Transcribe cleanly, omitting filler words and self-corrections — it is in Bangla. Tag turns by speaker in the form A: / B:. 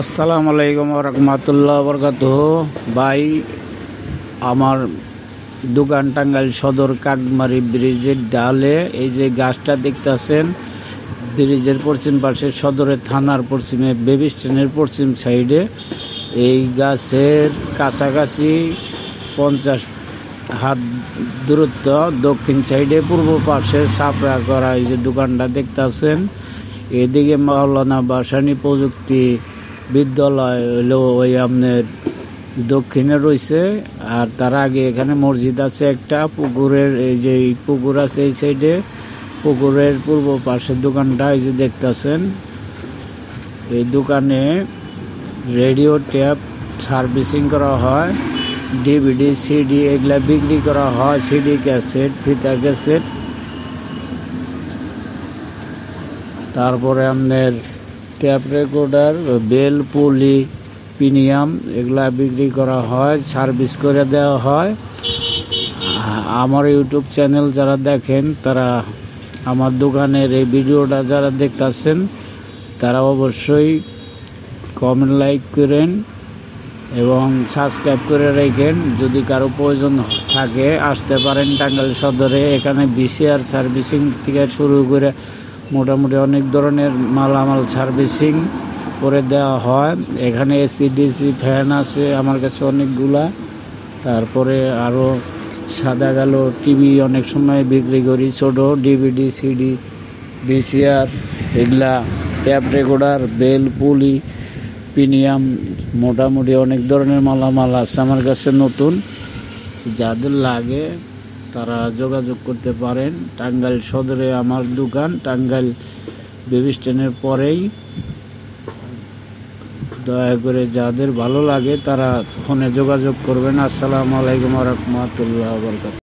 A: আসসালামু আলাইকুম ওয়া রাহমাতুল্লাহি ওয়া বারাকাতুহু। ভাই, আমার দোকান টাঙ্গাইল সদর কাকমারি ব্রিজের ডালে এই যে গাছটা দেখতেছেন, ব্রিজের পশ্চিম পাশে সদরের থানার পশ্চিমে বেবি স্ট্যান্ডের পশ্চিম সাইডে এই গাছের কাছাকাছি 50 হাত দূরত্ব দক্ষিণ সাইডে পূর্ব পাশে সাপড়া করা এই যে দোকানটা দেখতেছেন, এদিকে মাওলানা ভাসানী প্রযুক্তি বিদ্যালয় হলো ওই আপনার দক্ষিণে রয়েছে। আর তার আগে এখানে মসজিদ আছে একটা, পুকুরের এই যে পুকুর আছে এই সাইডে, পুকুরের পূর্ব পাশের দোকানটা এই যে দেখতেছেন। এই দোকানে রেডিও ট্যাপ সার্ভিসিং করা হয়, ডিভিডি সিডি এগুলা বিক্রি করা হয়, সিডি ক্যাসেট, ফিতা ক্যাসেট, তারপরে আপনার ট্যাপ রেকর্ডার, বেল, পুলি, প্রিমিয়াম এগুলা বিক্রি করা হয়, সার্ভিস করে দেওয়া হয়। আমার ইউটিউব চ্যানেল যারা দেখেন তারা আমার দোকানের এই ভিডিওটা যারা দেখতেছেন তারা অবশ্যই কমেন্ট লাইক করেন এবং সাবস্ক্রাইব করে রাখেন। যদি কারো প্রয়োজন থাকে আসতে পারেন টাঙ্গাইল সদরে। এখানে ভিসিআর সার্ভিসিং থেকে শুরু করে মোটামুটি অনেক ধরনের মালামাল সার্ভিসিং করে দেওয়া হয়। এখানে এসি ডিসি ফ্যান আছে আমার কাছে অনেকগুলা, তারপরে আরও সাদা কালো টিভি অনেক সময় বিক্রি করি, ছোটো ডিভিডি সিডি ভিসিআর এগুলা, ট্যাপ রেকর্ডার, বেল, পুলি, প্রিমিয়াম, মোটামুটি অনেক ধরনের মালামাল আছে আমার কাছে নতুন। যাদের লাগে তারা যোগাযোগ করতে পারেন। টাঙ্গাইল সদরে আমার দোকান, টাঙ্গাইল বেবি স্ট্যান্ডের পরেই। দয়া করে যাদের ভালো লাগে তারা ফোনে যোগাযোগ করবেন। আসসালামু আলাইকুম ওয়া রাহমাতুল্লাহি ওয়া বারাকাতুহু।